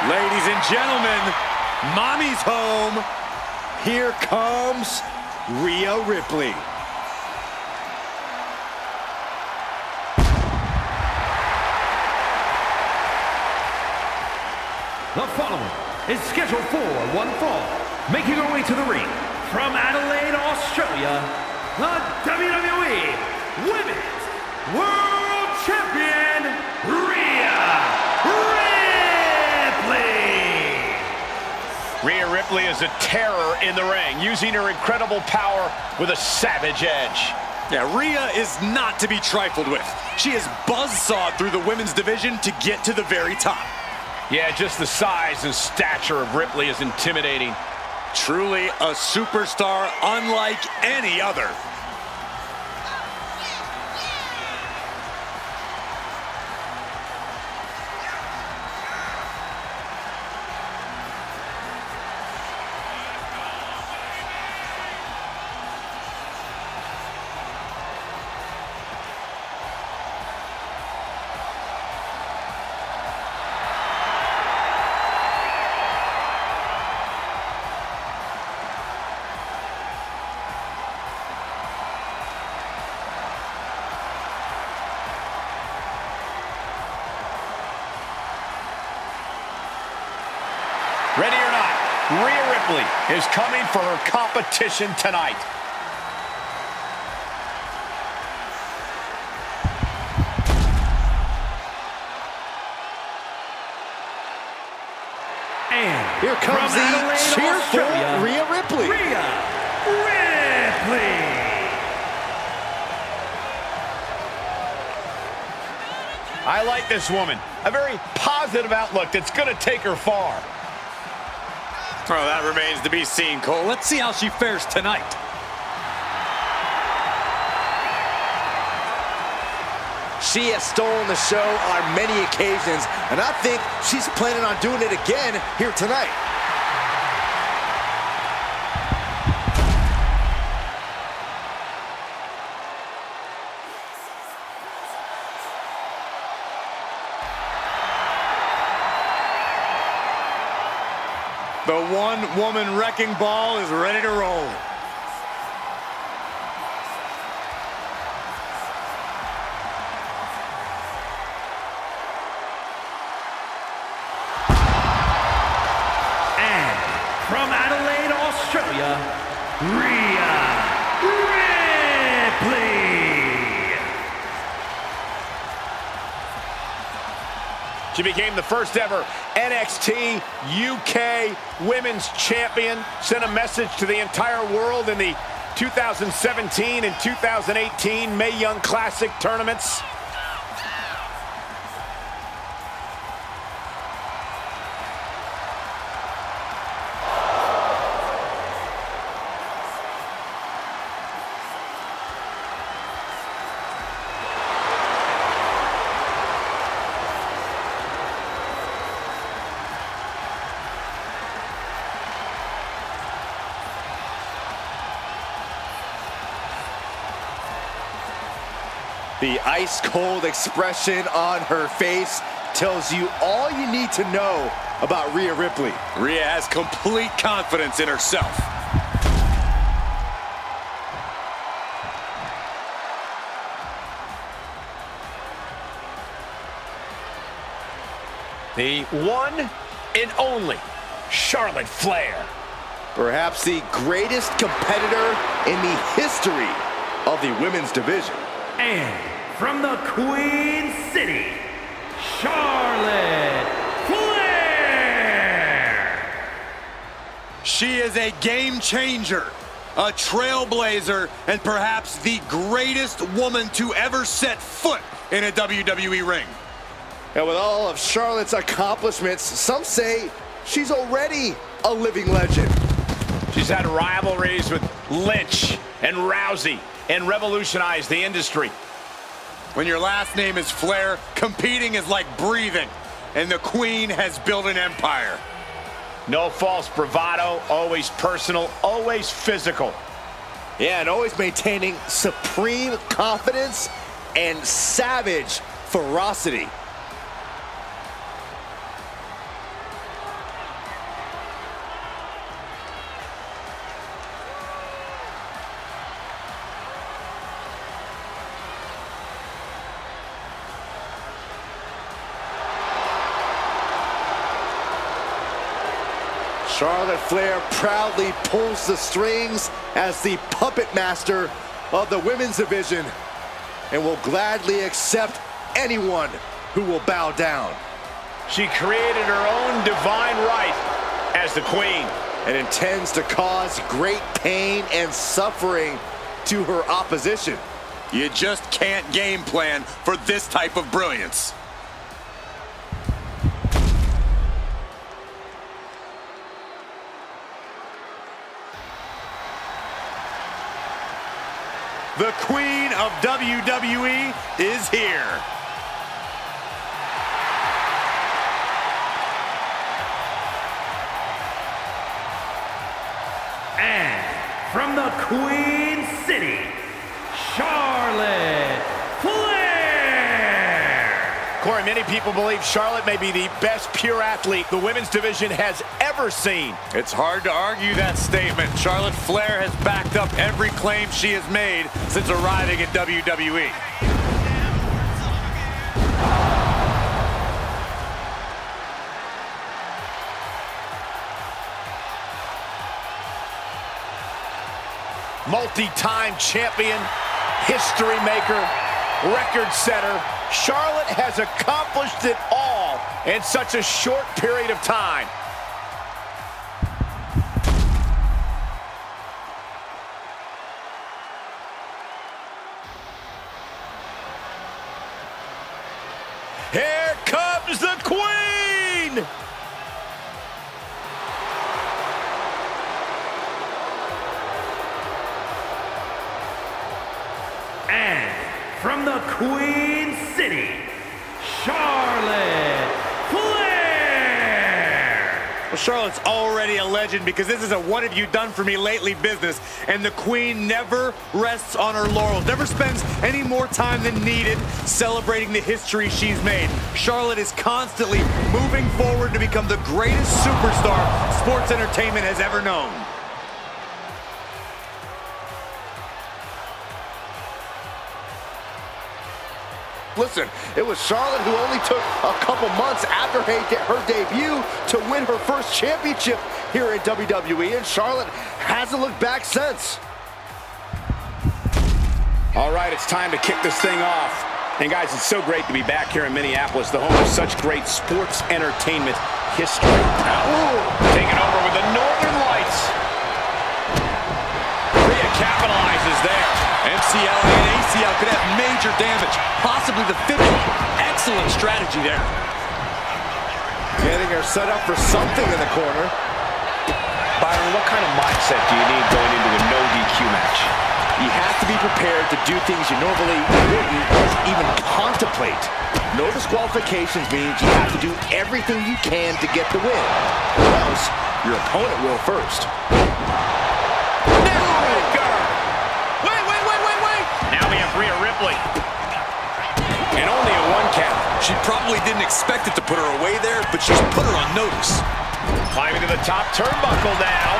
Ladies and gentlemen, mommy's home. Here comes Rhea Ripley. The following is scheduled for one fall, making her way to the ring from Adelaide, Australia, the WWE Women's World Champion, Rhea Ripley. Rhea Ripley is a terror in the ring, using her incredible power with a savage edge. Yeah, Rhea is not to be trifled with. She is buzzsawed through the women's division to get to the very top. Yeah, just the size and stature of Ripley is intimidating. Truly a superstar unlike any other. Ready or not, Rhea Ripley is coming for her competition tonight. And here comes the cheerful Rhea Ripley. Rhea Ripley. I like this woman. A very positive outlook that's going to take her far. Oh, that remains to be seen, Cole. Let's see how she fares tonight. She has stolen the show on many occasions, and I think she's planning on doing it again here tonight. The one-woman wrecking ball is ready to roll. And from Adelaide, Australia, Rhea Ripley. She became the first ever NXT UK Women's Champion, sent a message to the entire world in the 2017 and 2018 Mae Young Classic tournaments. The ice-cold expression on her face tells you all you need to know about Rhea Ripley. Rhea has complete confidence in herself. The one and only Charlotte Flair. Perhaps the greatest competitor in the history of the women's division. And from the Queen City, Charlotte Flair. She is a game changer, a trailblazer, and perhaps the greatest woman to ever set foot in a WWE ring. And with all of Charlotte's accomplishments, some say she's already a living legend. She's had rivalries with Lynch and Rousey and revolutionized the industry. When your last name is Flair, competing is like breathing, and the Queen has built an empire. No false bravado, always personal, always physical. Yeah, and always maintaining supreme confidence and savage ferocity. Charlotte Flair proudly pulls the strings as the puppet master of the women's division and will gladly accept anyone who will bow down. She created her own divine right as the queen and intends to cause great pain and suffering to her opposition. You just can't game plan for this type of brilliance. The Queen of WWE is here. And from the Queen City, Charlotte Flair! Corey, many people believe Charlotte may be the best pure athlete the women's division has ever seen. It's hard to argue that statement. Charlotte Flair has backed up every claim she has made since arriving at WWE. Multi-time champion, history maker, record setter. Charlotte has accomplished it all in such a short period of time. Here comes the Queen! And from the Queen City, Charlotte Flair! Well, Charlotte's already a legend because this is a what have you done for me lately business, and the Queen never rests on her laurels, never spends any more time than needed celebrating the history she's made. Charlotte is constantly moving forward to become the greatest superstar sports entertainment has ever known. Listen, it was Charlotte who only took a couple months after her debut to win her first championship here in WWE, and Charlotte hasn't looked back since. All right, it's time to kick this thing off. And guys, it's so great to be back here in Minneapolis, the home of such great sports entertainment history. Taking over with the Northern Lights. Rhea capitalizes there. MCL and ACL could have major damage, possibly the fibula. Excellent strategy there. Getting her set up for something in the corner. Byron, what kind of mindset do you need going into a no DQ match? You have to be prepared to do things you normally wouldn't even contemplate. No disqualifications means you have to do everything you can to get the win, or else your opponent will first. Now we have Rhea Ripley. And only a one count. She probably didn't expect it to put her away there, but she's put her on notice. Climbing to the top turnbuckle now.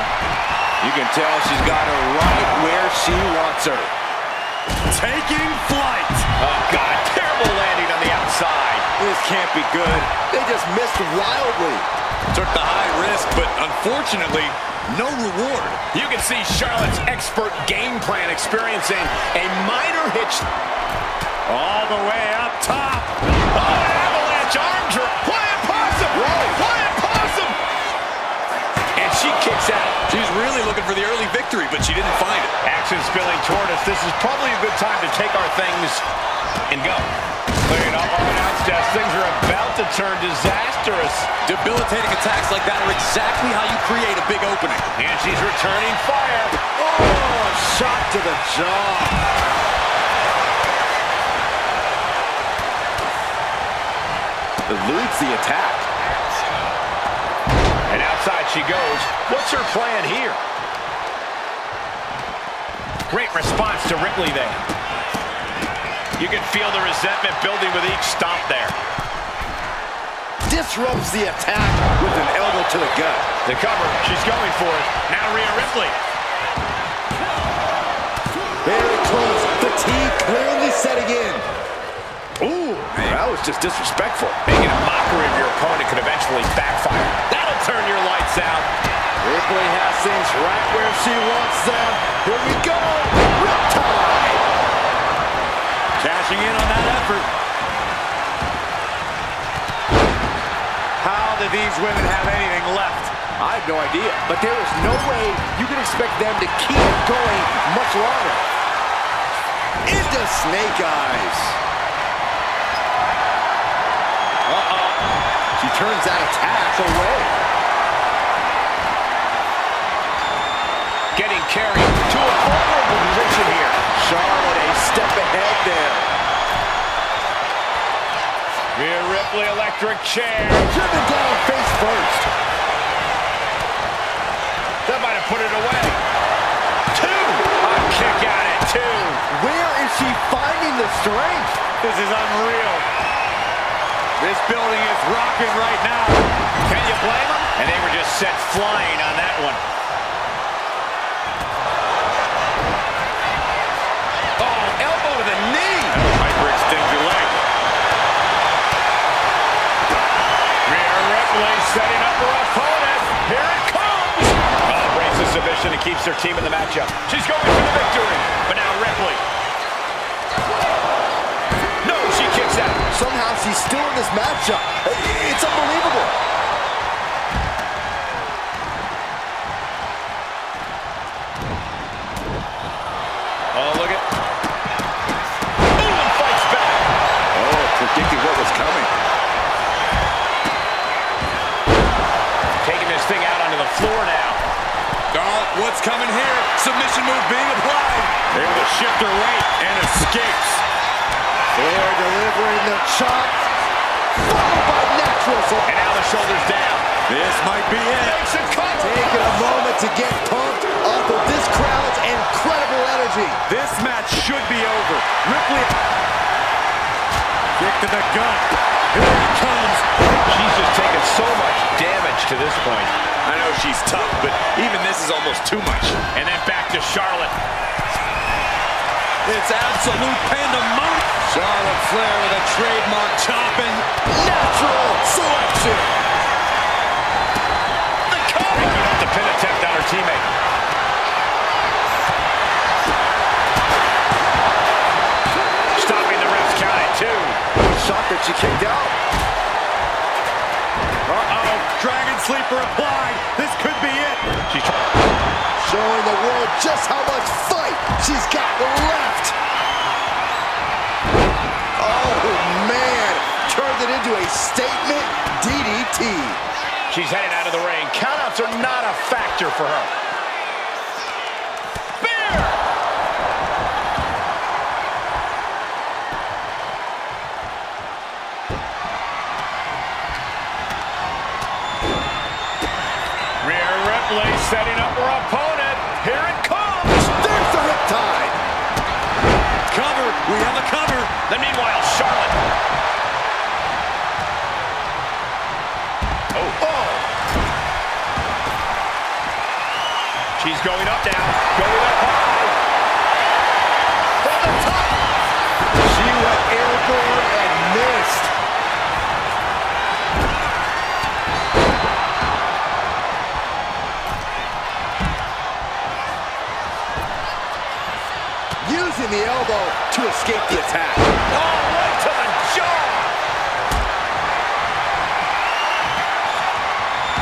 You can tell she's got her right where she wants her. Taking flight. Oh, God, terrible landing on the outside. This can't be good. They just missed wildly. Took the high risk, but unfortunately, no reward. You can see Charlotte's expert game plan experiencing a minor hitch. All the way up top. Oh, avalanche arm drag. Flying possum. Flying possum. And she kicks out. She's really looking for the early victory, but she didn't find it. Action spilling toward us. This is probably a good time to take our things and go. Clearing up our announce desk. Things are about to turn disastrous. Debilitating attacks like that are exactly how you create a big opening. And she's returning fire. Oh, shot to the jaw. Eludes the attack. And outside she goes. What's her plan here? Great response to Ripley there. You can feel the resentment building with each stomp there. Disrupts the attack with an elbow to the gut. The cover, she's going for it. Now Rhea Ripley. Very close. Fatigue clearly setting in. Ooh, that was just disrespectful. Making a mockery of your opponent could eventually backfire. That'll turn your lights out. Ripley has things right where she wants them. Here we go. Riptide. Cashing in on that effort. How do these women have anything left? I have no idea, but there is no way you can expect them to keep going much longer. Into snake eyes. Uh-oh. She turns that attack away. Getting carried to a vulnerable position here. Charlotte a step ahead there. Rhea Ripley, electric chair. Driven down face first. That might have put it away. Two. A kick out at two. Where is she finding the strength? This is unreal. This building is rocking right now. Can you blame them? And they were just set flying on that one. Oh, elbow to the knee. Hyperextend your leg. Rhea Ripley setting up her opponent. Here it comes. Breaks the submission and keeps her team in the matchup. She's going for the victory. But now Ripley. No, she kicks out. Somehow she's still in this matchup. It's unbelievable. Oh, look at. Boom, fights back. Oh, predicted what was coming. Taking this thing out onto the floor now. Oh, what's coming here? Submission move being applied. Able to shift her weight and escapes. Flair delivering the chop. Followed by natural. And now the shoulders down. This might be it. Makes a cover. Taking a moment to get pumped off of this crowd's incredible energy. This match should be over. Ripley. Kick to the gut. Here it comes. She's just taken so much damage to this point. I know she's tough, but even this is almost too much. And then back to Charlotte. It's absolute pandemonium. Charlotte Flair with a trademark chopping. Natural selection. The cover. Picking up the pin attempt on her teammate. Stopping the ref's count at two. Shot that she kicked out. Uh-oh. Dragon Sleeper applied. This could be it. She's Showing the world just how much fight she's got left. Oh, man. Turned it into a statement DDT. She's headed out of the ring. Countouts are not a factor for her. Spear! Rhea Ripley setting up her opponent. Here it comes. There's the riptide. Cover. We have a cover. Then meanwhile, Charlotte. Oh. She's going up now. Going up high. From the top. She went airborne and missed. Using the elbow to escape the attack. Oh, right to the jaw.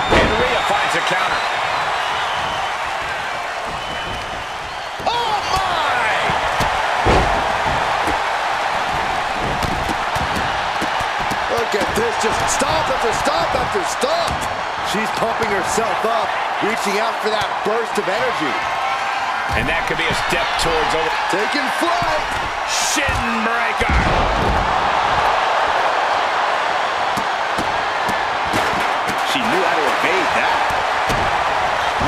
And Rhea finds a counter. Oh, my! Look at this, just stop after stop after stop. She's pumping herself up, reaching out for that burst of energy. And that could be a step towards over. Taking flight. Shin breaker. She knew how to evade that.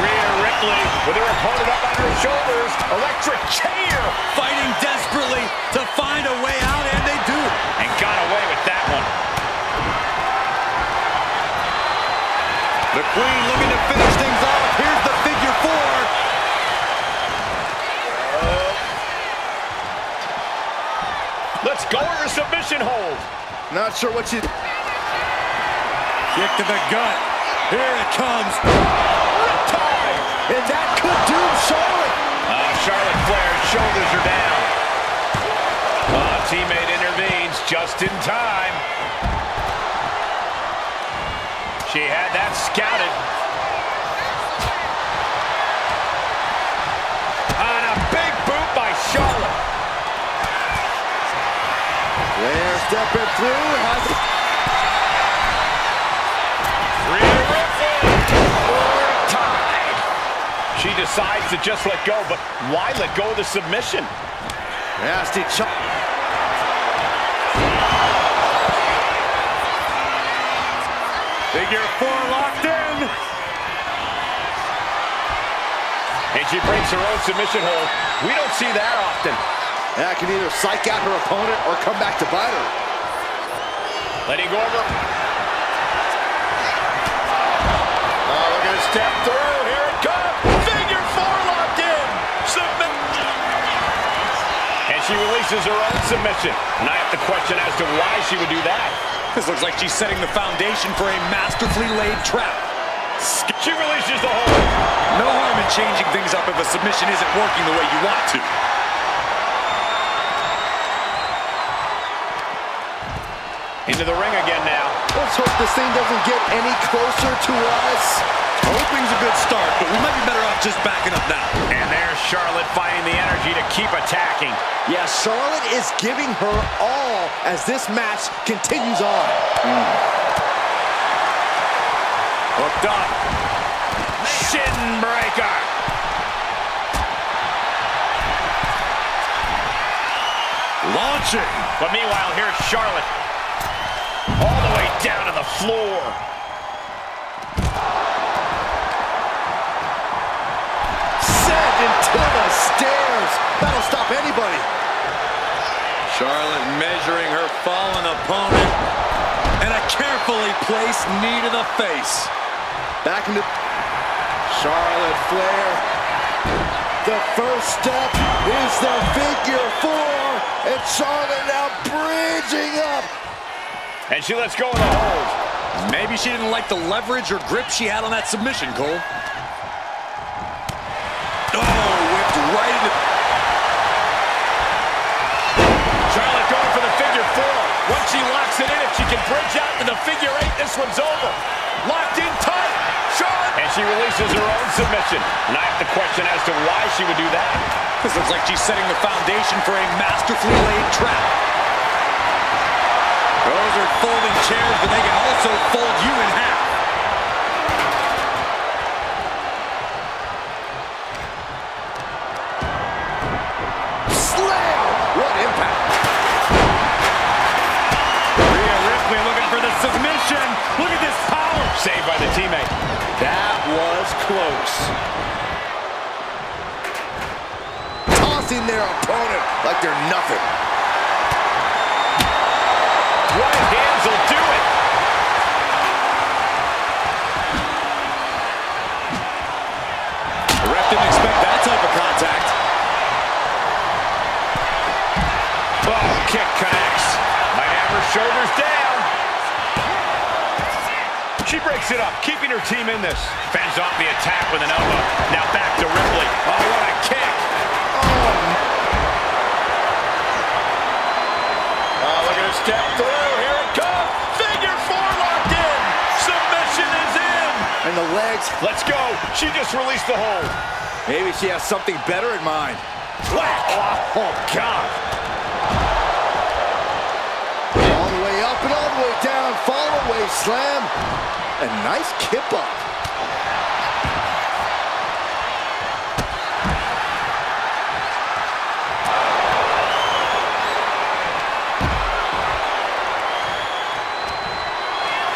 Rhea Ripley with her opponent up on her shoulders. Electric chair. Fighting desperately to find a way out, and they do. And got away with that one. The Queen looking to finish things off. Here's the figure four. Let's go to her submission hold. Not sure what she... Kick to the gut. Here it comes. Riptide. and that could doom Charlotte. Charlotte Flair's shoulders are down. Teammate intervenes just in time. She had that scouted. And a big boot by Charlotte. Flair stepping through. Rhea Ripley. Tied. She decides to just let go, but why let go of the submission? Nasty chop. Figure 4 locked in. And she breaks her own submission hold. We don't see that often. That can either psych out her opponent or come back to bite her. Letting go over. Oh, look at her step through. Here it comes. Figure 4 locked in. Submit. And she releases her own submission. And I have to question as to why she would do that. This looks like she's setting the foundation for a masterfully laid trap. She releases the hold. No harm in changing things up if a submission isn't working the way you want to. Into the ring again now. Let's hope this thing doesn't get any closer to us. Hoping's a good start, but we might be better off just backing up now. And there's Charlotte finding the energy to keep attacking. Yeah, Charlotte is giving her all as this match continues on. Hooked up. Shin breaker. Launching. But meanwhile, here's Charlotte. All the way down to the floor. Sent into the stairs. That'll stop anybody. Charlotte measuring her fallen opponent. And a carefully placed knee to the face. Back into Charlotte Flair. The first step is the figure 4. And Charlotte now bridging up. And she lets go of the hold. Maybe she didn't like the leverage or grip she had on that submission, Cole. Oh, whipped right into... Charlotte going for the figure 4. Once she locks it in, if she can bridge out to the figure 8, this one's over. Locked in tight. Charlotte. And she releases her own submission. And I have to question as to why she would do that. This looks like she's setting the foundation for a masterfully laid trap. Those are folding chairs, but they can also fold you in half. Slam! What impact! Rhea Ripley looking for the submission. Look at this power. Saved by the teammate. That was close. Tossing their opponent like they're nothing. Right hands will do it. The ref didn't expect that type of contact. Oh, kick connects. Might have her shoulders down. She breaks it up, keeping her team in this. Fends off the attack with an elbow. Now back to Ripley. Oh, what a kick. Oh, look at her step through. Here it comes. Figure 4 locked in. Submission is in. And the legs. Let's go. She just released the hold. Maybe she has something better in mind. Whack. Oh, God. All the way up and all the way down. Fall away slam. A nice kip up.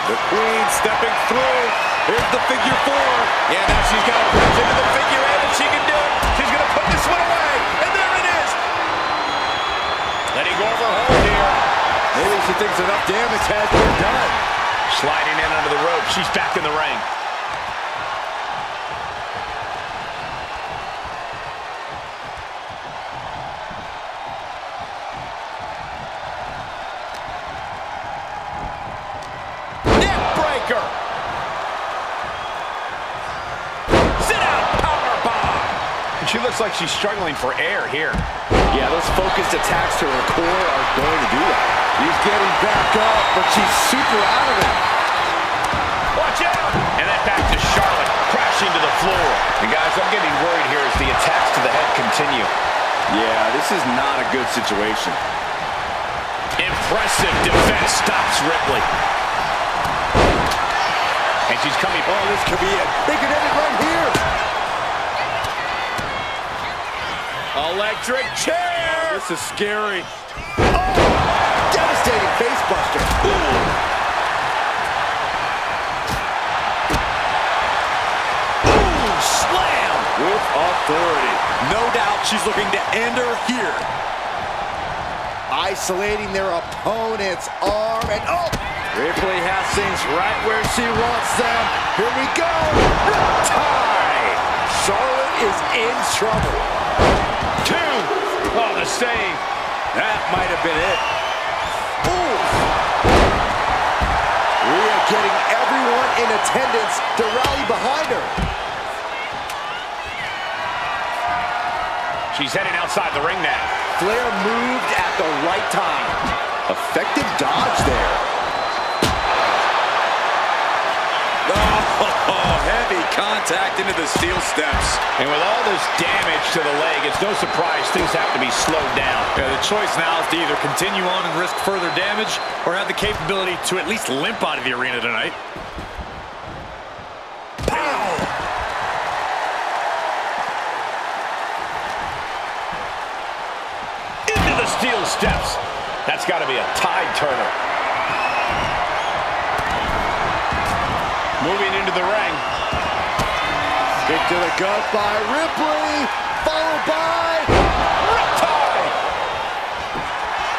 The Queen stepping through. Here's the figure 4. Yeah, now she's got to bridge into the figure 8, and she can do it. She's going to put this one away, and there it is. Letting go of her hold here. Maybe she thinks enough damage has been done. Sliding in under the rope. She's back in the ring. Neck breaker. Sit out, power She looks like she's struggling for air here. Yeah, those focused attacks to her core are going to do that. She's getting back up, but she's super out of it. Watch out! And then back to Charlotte, crashing to the floor. And guys, I'm getting worried here as the attacks to the head continue. Yeah, this is not a good situation. Impressive defense stops Ripley. And she's coming. Oh, this could be it. They could end it right here. Electric chair! This is scary. Oh, devastating face buster. Ooh, slam! With authority. No doubt she's looking to end her here. Isolating their opponent's arm, and oh! Ripley has things right where she wants them. Here we go. Riptide! Charlotte is in trouble. 2. Oh, the save. That might have been it. Ooh! Rhea getting everyone in attendance to rally behind her. She's heading outside the ring now. Flair moved at the right time. Effective dodge there. Oh, heavy contact into the steel steps. And with all this damage to the leg, it's no surprise things have to be slowed down. Yeah, the choice now is to either continue on and risk further damage or have the capability to at least limp out of the arena tonight. Into the steel steps. That's got to be a tide turner. Moving into the ring. Kick to the gut by Ripley, followed by Riptide.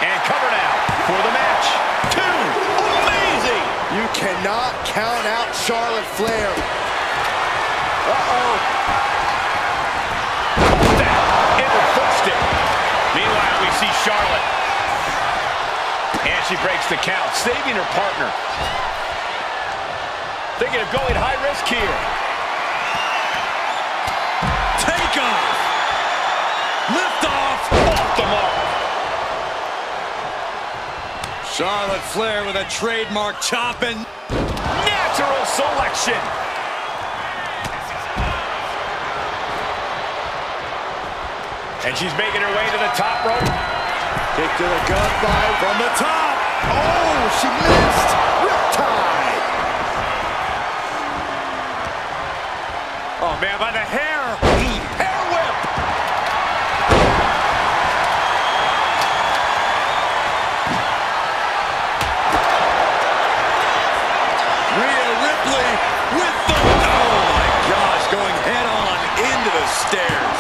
And cover now for the match. 2. Amazing. You cannot count out Charlotte Flair. Uh-oh. That into foot stick. Meanwhile, we see Charlotte. And she breaks the count, saving her partner. Thinking of going high risk here. Take off! Lift off! Off the mark. Charlotte Flair with a trademark chopping. Natural selection. And she's making her way to the top rope. Kick to the gut by from the top. Oh, she missed. Riptide. Oh, man, by the hair. Hair whip. Rhea Ripley with the... Oh, my gosh, going head on into the stairs.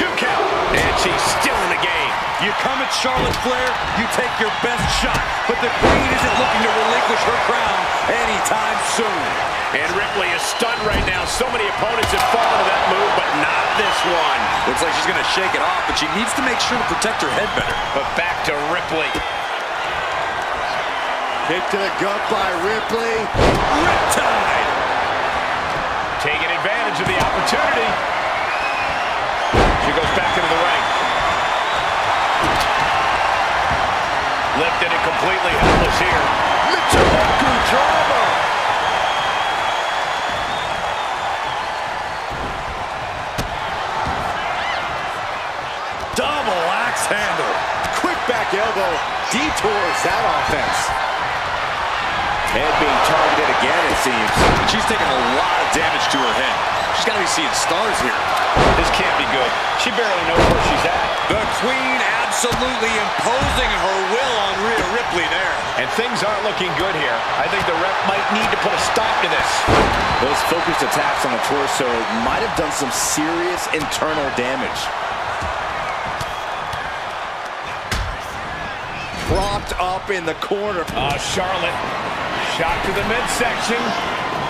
2 count. And she's still in the game. You come at Charlotte Flair, you take your best shot. But the Queen isn't looking to relinquish her crown anytime soon. And Ripley is stunned right now. So many opponents have fallen to that move, but not this one. Looks like she's going to shake it off, but she needs to make sure to protect her head better. But back to Ripley. Kick to the gut by Ripley. Riptide! Taking advantage of the opportunity. She goes back into the ring. Lifted and completely helpless here. Michinoku drama. Double axe handle. Quick back elbow detours that offense. Head being targeted again, it seems. She's taking a lot of damage to her head. She's got to be seeing stars here. This can't be good. She barely knows where she's at. The Queen absolutely imposing her will on Rhea Ripley there. And things aren't looking good here. I think the ref might need to put a stop to this. Those focused attacks on the torso might have done some serious internal damage. Propped up in the corner. Charlotte. Shot to the midsection.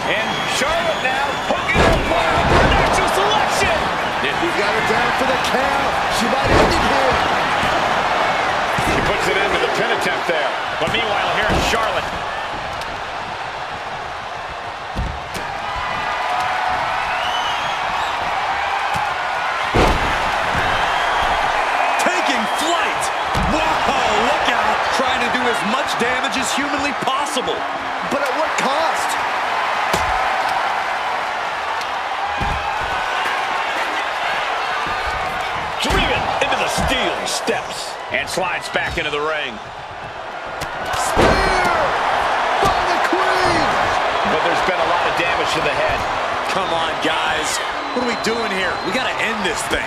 And Charlotte now hooking up for an actual selection. He got her down for the count. She might end it here. She puts it into the pin attempt there. But meanwhile, here is Charlotte. humanly possible. But at what cost? Driven into the steel steps. And slides back into the ring. Spear by the Queen! But there's been a lot of damage to the head. Come on, guys. What are we doing here? We got to end this thing.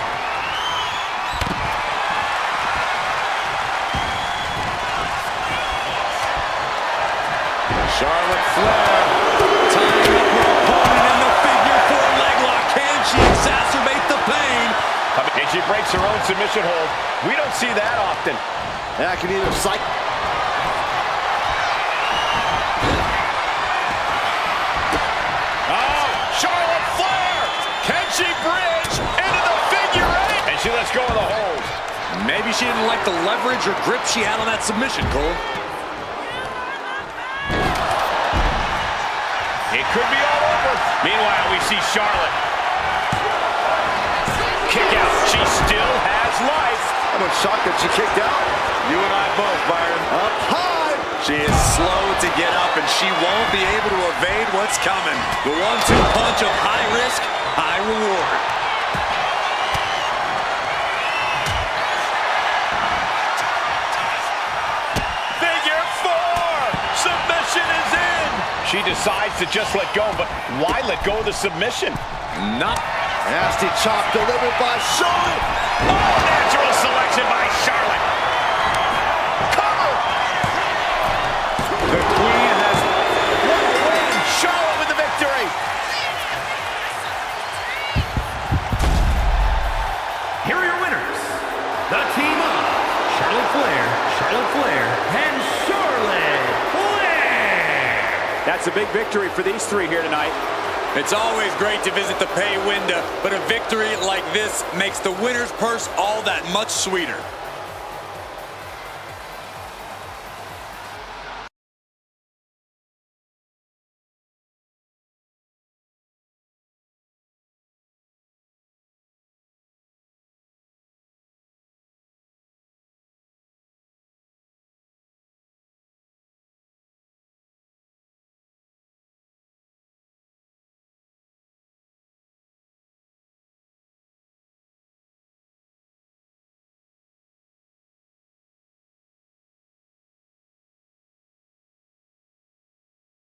Charlotte Flair tying up her opponent in the figure four leg lock. Can she exacerbate the pain? And she breaks her own submission hold. We don't see that often. That can either psych. Oh, Charlotte Flair! Can she bridge into the figure eight? And she lets go of the hold. Maybe she didn't like the leverage or grip she had on that submission, Cole. It could be all over. Meanwhile, we see Charlotte. Kick out. She still has life. I'm shocked that she kicked out. You and I both, Byron. Up high. She is slow to get up, and she won't be able to evade what's coming. The 1-2 punch of high risk, high reward. Figure four. Submission is in. She decides to just let go, but why let go of the submission? Not. Nasty chop delivered by Charlotte. Oh, natural selection by Charlotte. Cover. The Queen has What a win. Charlotte with the victory. Here are your winners. The team of Charlotte Flair, and Charlotte Flair. That's a big victory for these three here tonight. It's always great to visit the pay window, but a victory like this makes the winner's purse all that much sweeter.